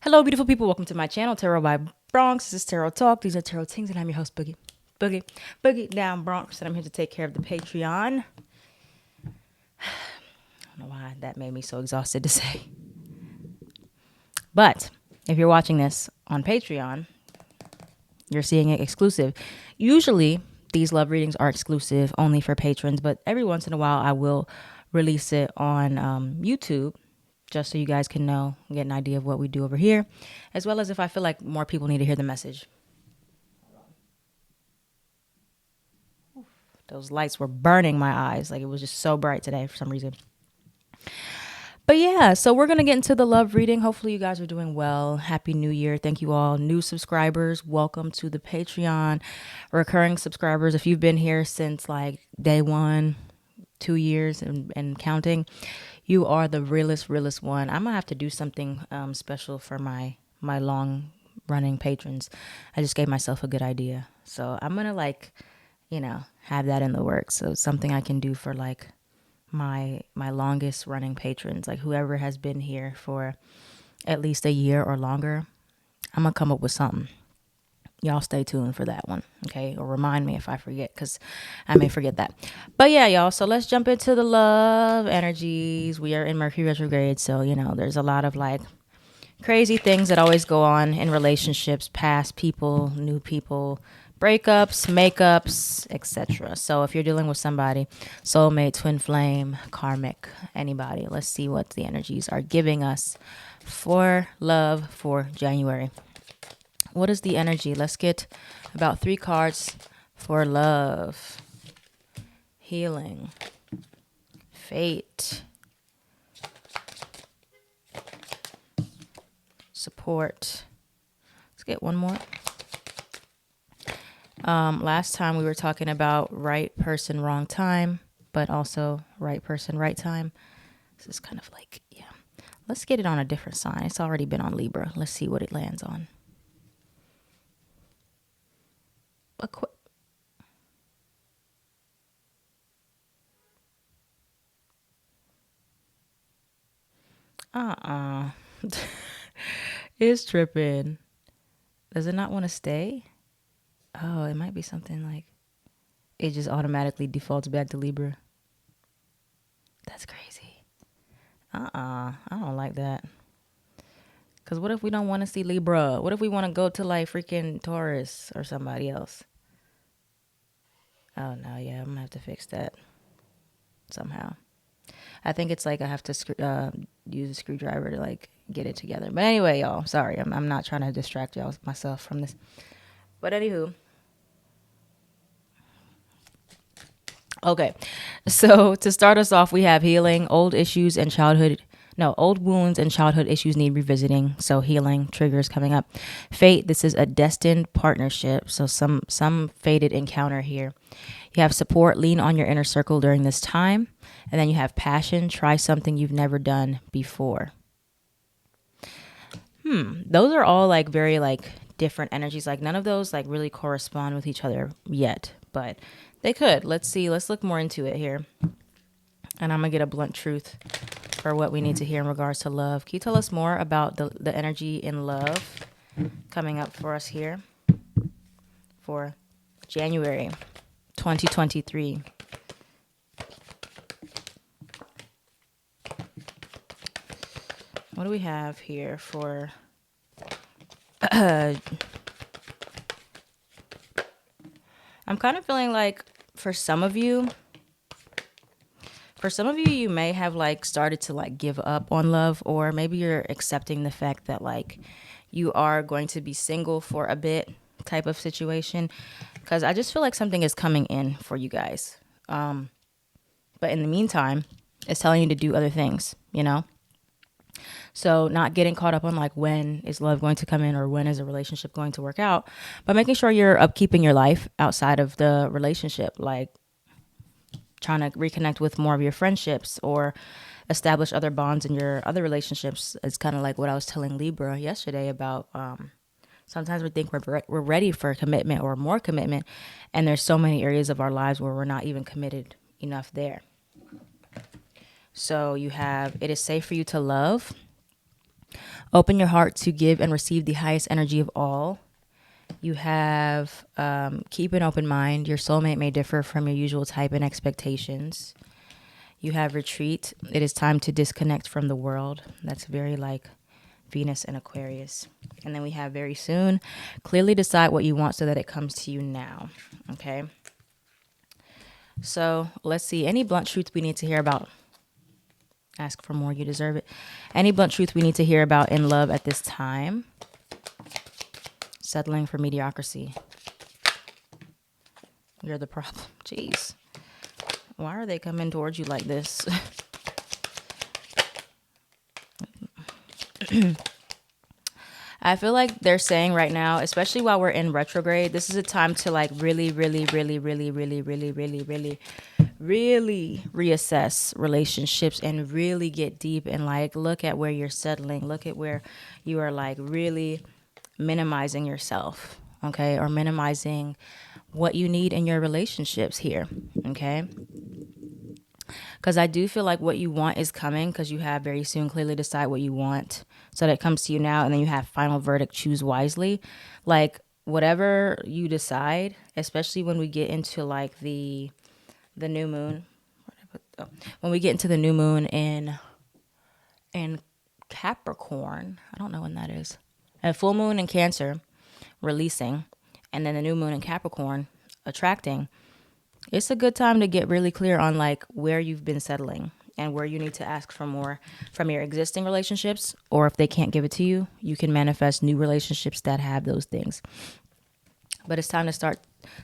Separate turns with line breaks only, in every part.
Hello, beautiful people. Welcome to my channel, Tarot by Bronx. This is Tarot Talk. These are Tarot Tings, and I'm your host, Boogie. Boogie down Bronx, and I'm here to take care of the Patreon. I don't know why that made me so exhausted to say. But if you're watching this on Patreon, you're seeing it exclusive. Usually, these love readings are exclusive only for patrons, but every once in a while, I will release it on YouTube just so you guys can know, get an idea of what we do over here, as well as if I feel like more people need to hear the message. Those lights were burning my eyes. Like, it was just so bright today for some reason. But yeah, so we're going to get into the love reading. Hopefully you guys are doing well. Happy New Year. Thank you all. New subscribers, welcome to the Patreon. Recurring subscribers, if you've been here since like day one, 2 years and counting, you are the realest one. I'm gonna have to do something special for my long running patrons. I just gave myself a good idea, so I'm gonna have that in the works. So something I can do for like my longest running patrons, like whoever has been here for at least a year or longer. I'm gonna come up with something. Y'all stay tuned for that one, okay? Or remind me if I forget, because I may forget that. But yeah, y'all, so let's jump into the love energies. We are in Mercury retrograde, so, there's a lot of, like, crazy things that always go on in relationships, past people, new people, breakups, makeups, etc. So if you're dealing with somebody, soulmate, twin flame, karmic, anybody, let's see what the energies are giving us for love for January. What is the energy? Let's get about 3 cards for love, healing, fate, support. Let's get one more. Last time we were talking about right person, wrong time, but also right person, right time. This is kind of like, yeah. Let's get it on a different sign. It's already been on Libra. Let's see what it lands on. It's tripping. Does it not want to stay? Oh, it might be something like it just automatically defaults back to Libra. That's crazy. I don't like that. Because what if we don't want to see Libra? What if we want to go to like freaking Taurus or somebody else? Oh, no, yeah, I'm going to have to fix that somehow. I think it's like I have to use a screwdriver to like get it together. But anyway, y'all, sorry. I'm not trying to distract y'all myself from this. But anywho. Okay. So to start us off, we have healing, old wounds and childhood issues need revisiting. So healing triggers coming up. Fate, this is a destined partnership. So some fated encounter here. You have support, lean on your inner circle during this time. And then you have passion, try something you've never done before. Those are all like very like different energies. Like none of those like really correspond with each other yet, but they could. Let's see. Let's look more into it here. And I'm going to get a blunt truth for what we need to hear in regards to love. Can you tell us more about the energy in love coming up for us here for January 2023? What do we have here for... I'm kind of feeling like for some of you, you may have like started to like give up on love, or maybe you're accepting the fact that like you are going to be single for a bit type of situation. Because I just feel like something is coming in for you guys. But in the meantime, it's telling you to do other things, So not getting caught up on like when is love going to come in or when is a relationship going to work out, but making sure you're upkeeping your life outside of the relationship, like trying to reconnect with more of your friendships or establish other bonds in your other relationships. It's kind of like what I was telling Libra yesterday about sometimes we think we're ready for commitment or more commitment, and there's so many areas of our lives where we're not even committed enough there. So you have, it is safe for you to love. Open your heart to give and receive the highest energy of all. You have keep an open mind. Your soulmate may differ from your usual type and expectations. You have retreat. It is time to disconnect from the world. That's very like Venus and Aquarius. And then we have very soon. Clearly decide what you want so that it comes to you now. Okay. So let's see. Any blunt truth we need to hear about? Ask for more. You deserve it. Any blunt truth we need to hear about in love at this time? Settling for mediocrity. You're the problem. Jeez. Why are they coming towards you like this? I feel like they're saying right now, especially while we're in retrograde, this is a time to like really reassess relationships and really get deep and like look at where you're settling. Look at where you are like really minimizing yourself, okay? Or minimizing what you need in your relationships here, okay? Because I do feel like what you want is coming because you have very soon clearly decide what you want so that it comes to you now, and then you have final verdict, choose wisely. Like whatever you decide, especially when we get into like the new moon. When we get into the new moon in Capricorn, I don't know when that is. A full moon in Cancer, releasing, and then the new moon in Capricorn, attracting. It's a good time to get really clear on like where you've been settling and where you need to ask for more from your existing relationships, or if they can't give it to you, you can manifest new relationships that have those things. But it's time to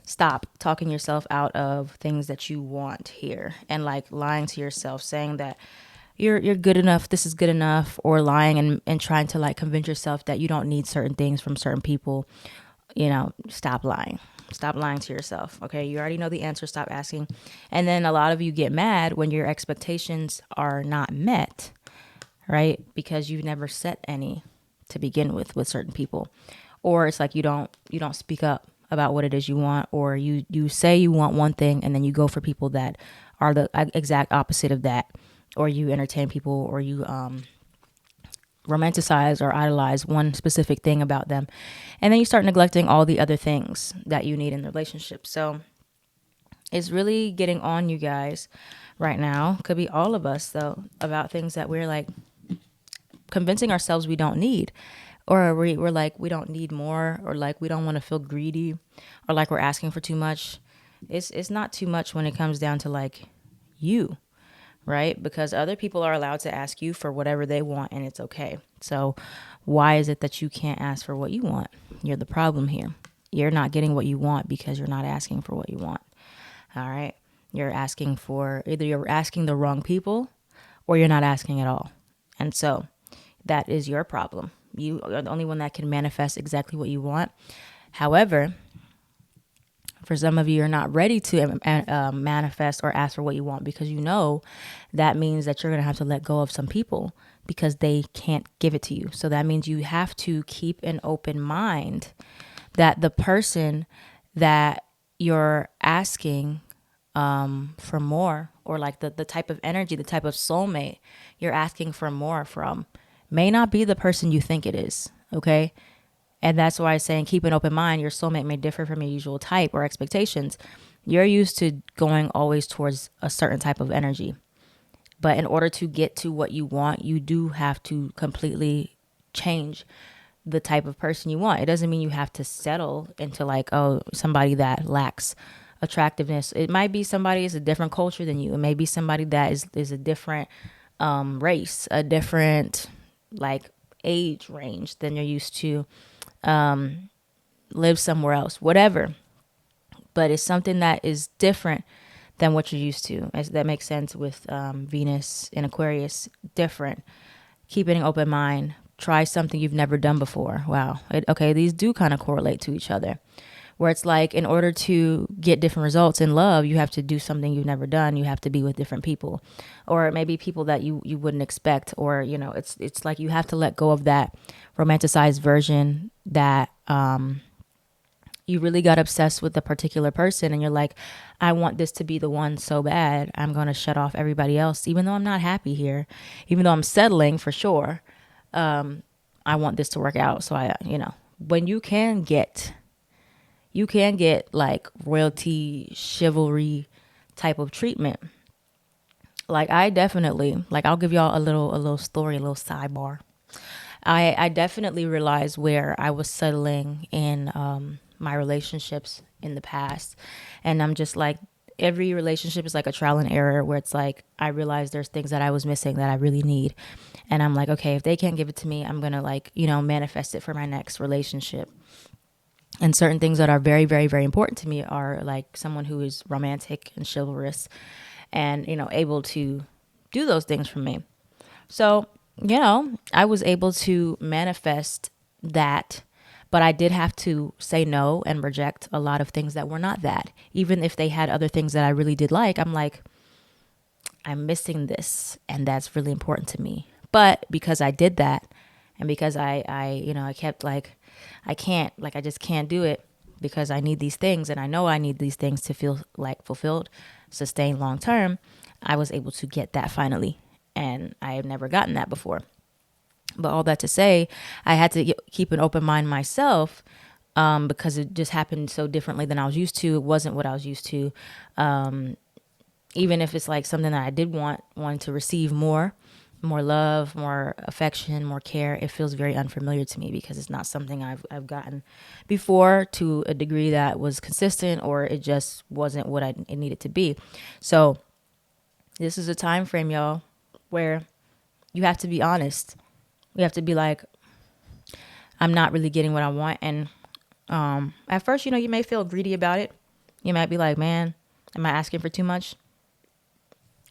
stop talking yourself out of things that you want here and like lying to yourself, saying that you're good enough, this is good enough, or lying and trying to like convince yourself that you don't need certain things from certain people. You know, stop lying. Stop lying to yourself. Okay. You already know the answer. Stop asking. And then a lot of you get mad when your expectations are not met, right? Because you've never set any to begin with certain people. Or it's like you don't speak up about what it is you want, or you say you want one thing and then you go for people that are the exact opposite of that, or you entertain people, or you romanticize or idolize one specific thing about them, and then you start neglecting all the other things that you need in the relationship. So it's really getting on you guys right now. Could be all of us though, about things that we're like convincing ourselves we don't need, or we're like we don't need more, or like we don't want to feel greedy, or like we're asking for too much. It's not too much when it comes down to like you, right? Because other people are allowed to ask you for whatever they want, and it's okay. So why is it that you can't ask for what you want? You're the problem here. You're not getting what you want because you're not asking for what you want. All right. You're asking for, either you're asking the wrong people or you're not asking at all. And so that is your problem. You are the only one that can manifest exactly what you want. However, for some of you, you're not ready to manifest or ask for what you want, because you know that means that you're going to have to let go of some people because they can't give it to you. So that means you have to keep an open mind that the person that you're asking for more, or like the type of energy, the type of soulmate you're asking for more from, may not be the person you think it is. Okay. And that's why I'm saying keep an open mind. Your soulmate may differ from your usual type or expectations. You're used to going always towards a certain type of energy. But in order to get to what you want, you do have to completely change the type of person you want. It doesn't mean you have to settle into like, oh, somebody that lacks attractiveness. It might be somebody is a different culture than you. It may be somebody that is a different race, a different like age range than you're used to. Live somewhere else, whatever. But it's something that is different than what you're used to. As that makes sense with Venus in Aquarius, different. Keep an open mind. Try something you've never done before. Wow. Okay, these do kind of correlate to each other. Where it's like, in order to get different results in love, you have to do something you've never done. You have to be with different people, or maybe people that you wouldn't expect, or, you know, it's like you have to let go of that romanticized version that you really got obsessed with a particular person, and you're like, I want this to be the one so bad. I'm going to shut off everybody else, even though I'm not happy here, even though I'm settling for sure. I want this to work out. So when you can get like royalty chivalry type of treatment. Like I definitely, like I'll give y'all a little story, a little sidebar. I definitely realized where I was settling in my relationships in the past. And I'm just like, every relationship is like a trial and error where it's like, I realized there's things that I was missing that I really need. And I'm like, okay, if they can't give it to me, I'm going to like, manifest it for my next relationship. And certain things that are very, very, very important to me are like someone who is romantic and chivalrous and, able to do those things for me. So, I was able to manifest that, but I did have to say no and reject a lot of things that were not that. Even if they had other things that I really did like, I'm like, I'm missing this, and that's really important to me. But because I did that, and because I kept like, I can't, like, I just can't do it because I need these things, and I know I need these things to feel like fulfilled, sustained long term. I was able to get that finally, and I have never gotten that before. But all that to say, I had to keep an open mind myself, because it just happened so differently than I was used to. It wasn't what I was used to. Even if it's like something that I did wanted to receive more love, more affection, more care, it feels very unfamiliar to me because it's not something I've gotten before to a degree that was consistent, or it just wasn't what it needed to be. So this is a time frame, y'all, where you have to be honest. You have to be like, I'm not really getting what I want. And at first, you may feel greedy about it. You might be like, man, am I asking for too much?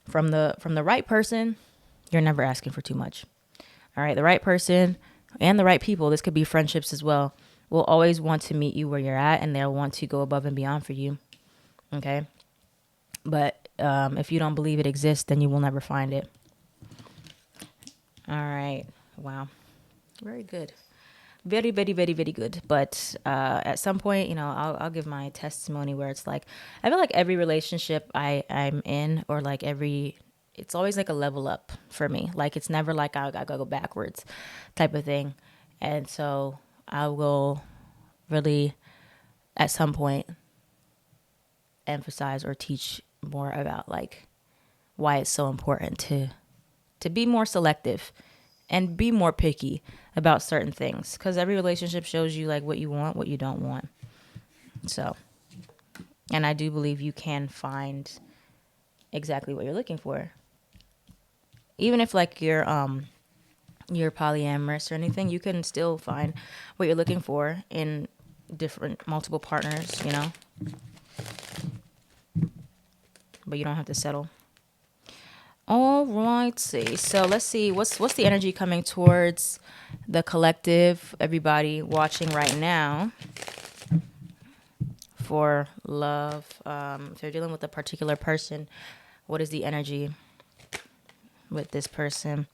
From the right person, you're never asking for too much. All right, the right person and the right people, this could be friendships as well, will always want to meet you where you're at, and they'll want to go above and beyond for you. Okay? But if you don't believe it exists, then you will never find it. All right. Wow. Very good. Very, very, very, very good. But at some point, I'll give my testimony where it's like, I feel like every relationship I'm in, or like it's always like a level up for me. Like it's never like I gotta go backwards type of thing. And so I will really at some point emphasize or teach more about like why it's so important to be more selective and be more picky about certain things, because every relationship shows you like what you want, what you don't want. So, and I do believe you can find exactly what you're looking for, even if like you're polyamorous or anything. You can still find what you're looking for in different multiple partners, but you don't have to settle. All right, see. So let's see what's the energy coming towards the collective, everybody watching right now, for love. If you're dealing with a particular person, what is the energy with this person?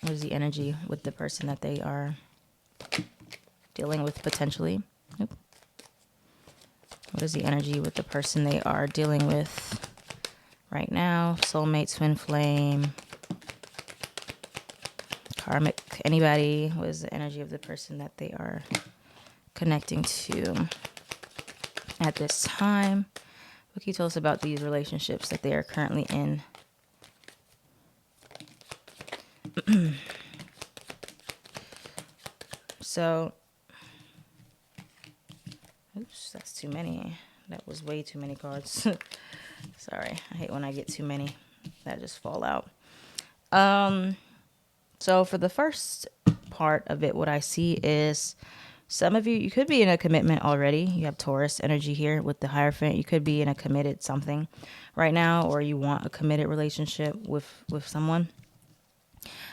What is the energy with the person that they are dealing with potentially? Yep. What is the energy with the person they are dealing with right now? Soulmate, twin flame, karmic, anybody? What is the energy of the person that they are connecting to at this time? What can you tell us about these relationships that they are currently in? So, oops, that's too many. That was way too many cards. Sorry, I hate when I get too many that just fall out. So for the first part of it, what I see is some of you could be in a commitment already. You have Taurus energy here with the Hierophant. You could be in a committed something right now, or you want a committed relationship with someone.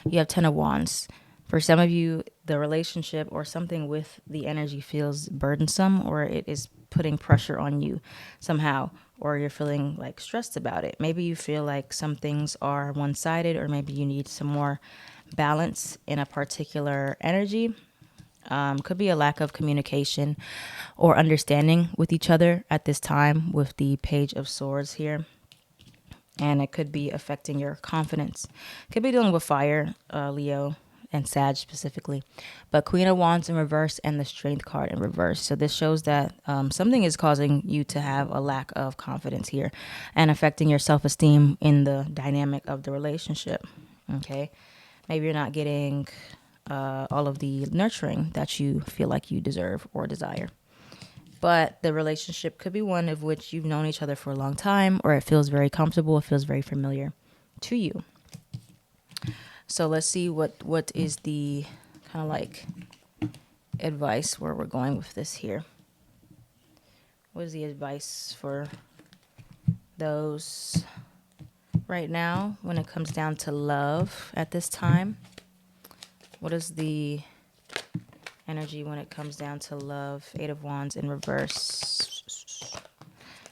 You have Ten of Wands. For some of you, the relationship or something with the energy feels burdensome, or it is putting pressure on you somehow, or you're feeling like stressed about it. Maybe you feel like some things are one-sided, or maybe you need some more balance in a particular energy. Could be a lack of communication or understanding with each other at this time with the Page of Swords here. and it could be affecting your confidence. Could be dealing with fire, Leo and Sag specifically. But Queen of Wands in reverse and the Strength card in reverse. So this shows that something is causing you to have a lack of confidence here and affecting your self-esteem in the dynamic of the relationship. Okay. Maybe you're not getting all of the nurturing that you feel like you deserve or desire. But the relationship could be one of which you've known each other for a long time, or it feels very comfortable, it feels very familiar to you. So let's see what is the kind of like advice where we're going with this here. What is the advice for those right now when it comes down to love at this time? What is the energy when it comes down to love? 8 of Wands in reverse,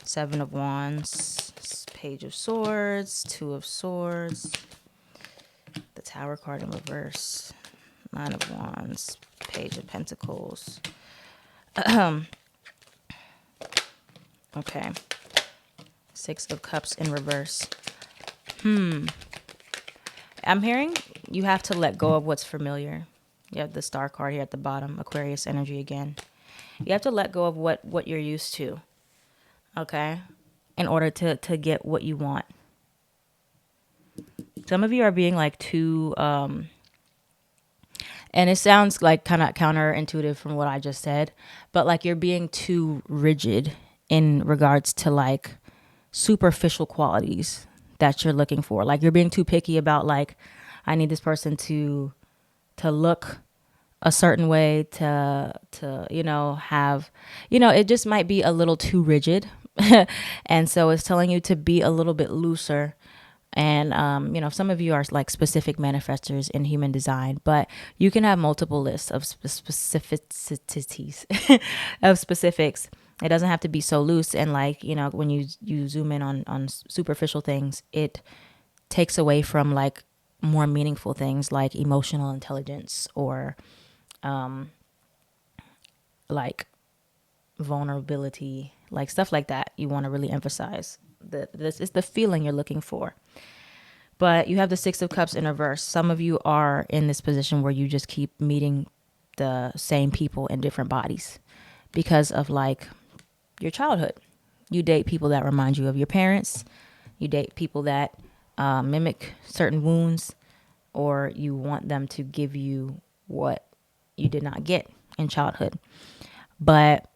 7 of Wands, Page of Swords, 2 of Swords, the Tower card in reverse, 9 of Wands, Page of Pentacles. Okay. 6 of Cups in reverse. I'm hearing you have to let go of what's familiar. You have the Star card here at the bottom, Aquarius energy again. You have to let go of what you're used to, okay, in order to get what you want. Some of you are being like too, and it sounds like kind of counterintuitive from what I just said, but like you're being too rigid in regards to like superficial qualities that you're looking for. Like you're being too picky about like, I need this person to look a certain way, to have, it just might be a little too rigid. And so it's telling you to be a little bit looser. And some of you are like specific manifestors in human design, but you can have multiple lists of specificities of specifics. It doesn't have to be so loose. And like, when you zoom in on superficial things, it takes away from like more meaningful things like emotional intelligence or like vulnerability, like stuff like that. You want to really emphasize this is the feeling you're looking for. But you have the 6 of Cups in reverse. Some of you are in this position where you just keep meeting the same people in different bodies because of like your childhood. You date people that remind you of your parents. You date people that mimic certain wounds, or you want them to give you what you did not get in childhood. But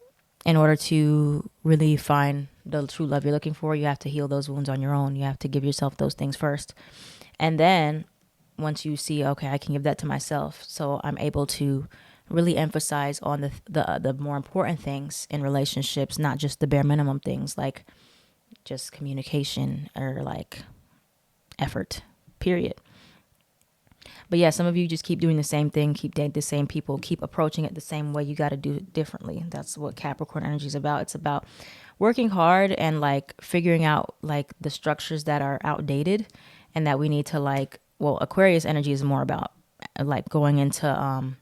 in order to really find the true love you're looking for, you have to heal those wounds on your own. You have to give yourself those things first. And then once you see, okay, I can give that to myself, so I'm able to really emphasize on the more important things in relationships, not just the bare minimum things like just communication or like effort, period. But yeah, some of you just keep doing the same thing, keep dating the same people, keep approaching it the same way. You got to do it differently. That's what Capricorn energy is about. It's about working hard and like figuring out like the structures that are outdated and that we need to like, well, Aquarius energy is more about like going into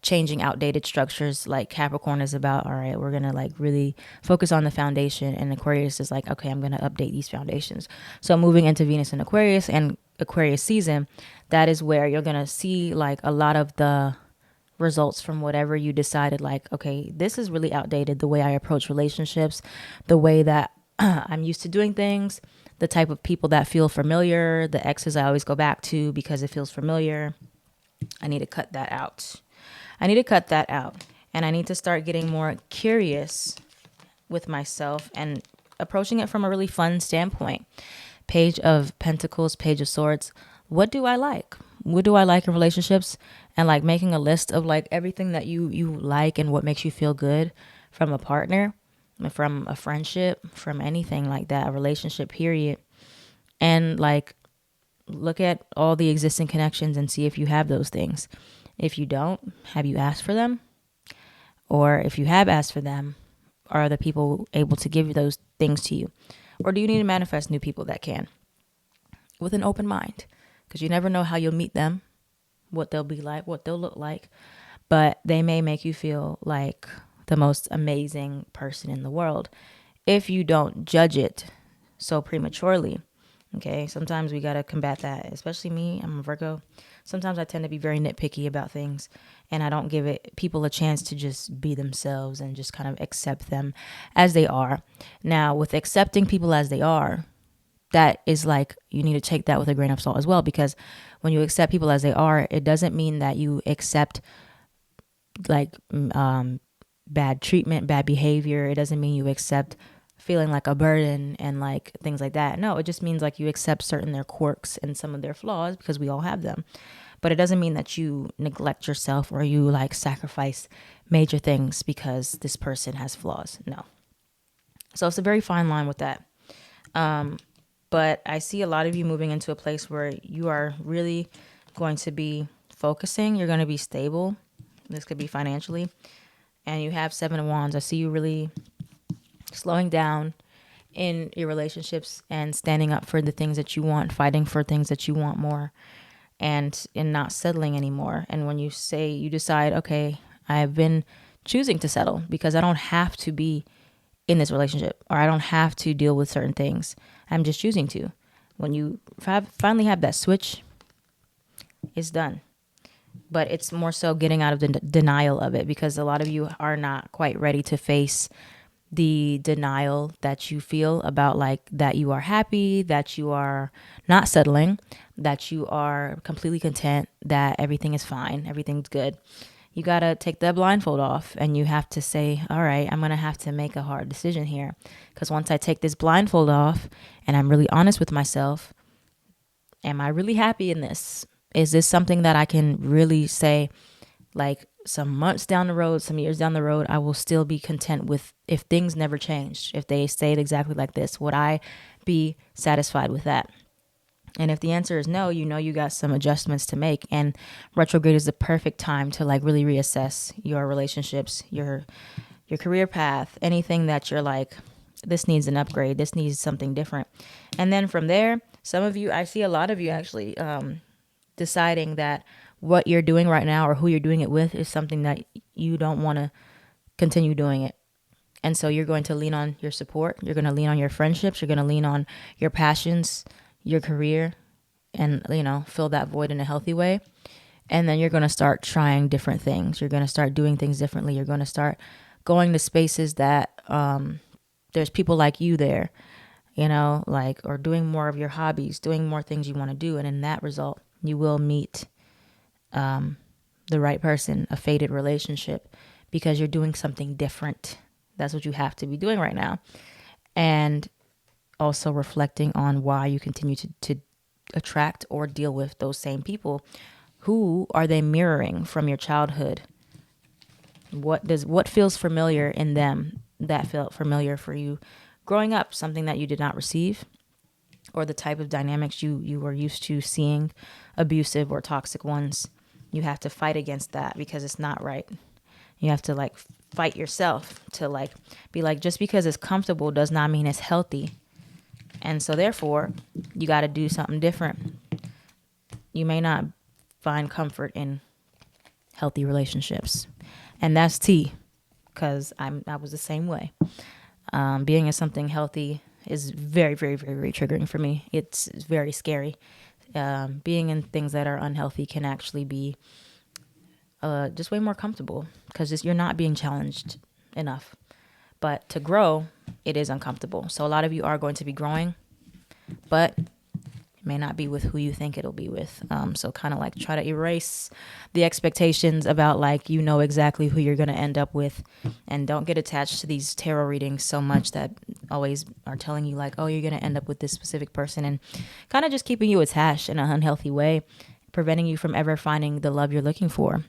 changing outdated structures. Like Capricorn is about, all right, we're going to like really focus on the foundation. And Aquarius is like, okay, I'm going to update these foundations. So moving into Venus and Aquarius season, that is where you're going to see like a lot of the results from whatever you decided, like, okay, this is really outdated. The way I approach relationships, the way that I'm used to doing things, the type of people that feel familiar, the exes I always go back to because it feels familiar. I need to cut that out. And I need to start getting more curious with myself and approaching it from a really fun standpoint. Page of Pentacles, Page of Swords. What do I like? What do I like in relationships? And like making a list of like everything that you like and what makes you feel good from a partner, from a friendship, from anything like that, a relationship, period. And like look at all the existing connections and see if you have those things. If you don't, have you asked for them? Or if you have asked for them, are the people able to give those things to you? Or do you need to manifest new people that can? With an open mind. Because you never know how you'll meet them, what they'll be like, what they'll look like. But they may make you feel like the most amazing person in the world if you don't judge it so prematurely. Okay, sometimes we got to combat that, especially me. I'm a Virgo. Sometimes I tend to be very nitpicky about things, and I don't give people a chance to just be themselves and just kind of accept them as they are. Now, with accepting people as they are, that is like, you need to take that with a grain of salt as well, because when you accept people as they are, it doesn't mean that you accept like bad treatment, bad behavior. It doesn't mean you accept feeling like a burden and like things like that. No, it just means like you accept certain their quirks and some of their flaws, because we all have them. But it doesn't mean that you neglect yourself or you like sacrifice major things because this person has flaws. No. So it's a very fine line with that. But I see a lot of you moving into a place where you are really going to be focusing. You're going to be stable. This could be financially. And you have 7 of Wands. I see you really slowing down in your relationships and standing up for the things that you want, fighting for things that you want more, and in not settling anymore. And when you decide, okay, I've been choosing to settle because I don't have to be in this relationship, or I don't have to deal with certain things. I'm just choosing to. When you finally have that switch, it's done. But it's more so getting out of the denial of it, because a lot of you are not quite ready to face the denial that you feel about like that you are happy, that you are not settling, that you are completely content, that everything is fine, everything's good. You got to take the blindfold off and you have to say, all right, I'm going to have to make a hard decision here. Because once I take this blindfold off and I'm really honest with myself, am I really happy in this? Is this something that I can really say, like some months down the road, some years down the road, I will still be content with, if things never changed, if they stayed exactly like this, would I be satisfied with that? And if the answer is no, you know you got some adjustments to make. And retrograde is the perfect time to like really reassess your relationships, your career path, anything that you're like, this needs an upgrade, this needs something different. And then from there, some of you, I see a lot of you actually deciding that what you're doing right now or who you're doing it with is something that you don't want to continue doing it. And so you're going to lean on your support. You're going to lean on your friendships. You're going to lean on your passions, your career, and, you know, fill that void in a healthy way. And then you're going to start trying different things. You're going to start doing things differently. You're going to start going to spaces that there's people like you there, you know, like, or doing more of your hobbies, doing more things you want to do. And in that result, you will meet the right person, a fated relationship, because you're doing something different. That's what you have to be doing right now. And also reflecting on why you continue to attract or deal with those same people. Who are they mirroring from your childhood? What feels familiar in them that felt familiar for you growing up? Something that you did not receive, or the type of dynamics you were used to seeing, abusive or toxic ones. You have to fight against that because it's not right. You have to like fight yourself to like be like, just because it's comfortable does not mean it's healthy. And so therefore, you got to do something different. You may not find comfort in healthy relationships. And that's tea, because I was the same way. Being in something healthy is very, very, very, very triggering for me. It's very scary. Being in things that are unhealthy can actually be just way more comfortable, because you're not being challenged enough. But to grow, it is uncomfortable. So a lot of you are going to be growing, but it may not be with who you think it'll be with. So kind of like try to erase the expectations about like, you know exactly who you're going to end up with, and don't get attached to these tarot readings so much that always are telling you like, oh, you're going to end up with this specific person, and kind of just keeping you attached in an unhealthy way, preventing you from ever finding the love you're looking for.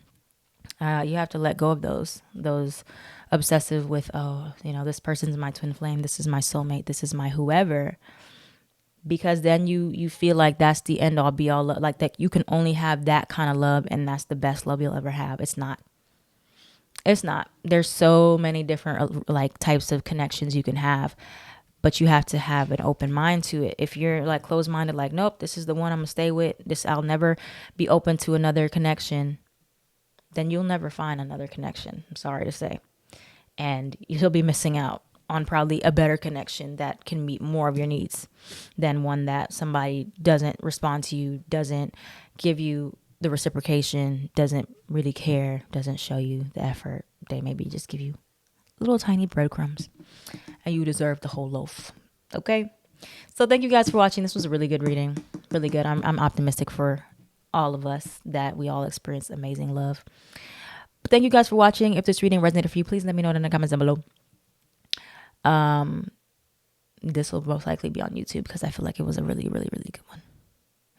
You have to let go of those obsessive with, oh, you know, this person's my twin flame, this is my soulmate, this is my whoever, because then you feel like that's the end all be all, like that you can only have that kind of love and that's the best love you'll ever have. It's not. There's so many different like types of connections you can have, but you have to have an open mind to it. If you're like closed-minded, like, nope, this is the one I'm gonna stay with, this, I'll never be open to another connection, then you'll never find another connection. I'm sorry to say. And you'll be missing out. on probably a better connection that can meet more of your needs than one that somebody doesn't respond to you, doesn't give you the reciprocation, doesn't really care, doesn't show you the effort. They maybe just give you little tiny breadcrumbs and you deserve the whole loaf. Okay? So thank you guys for watching. This was a really good reading. Really good. I'm optimistic for all of us that we all experience amazing love. But thank you guys for watching. If this reading resonated for you, please let me know in the comments down below. This will most likely be on YouTube because I feel like it was a really, really, really good one.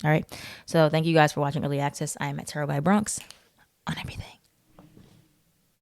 All right. So thank you guys for watching Early Access. I am at Terror by Bronx on everything.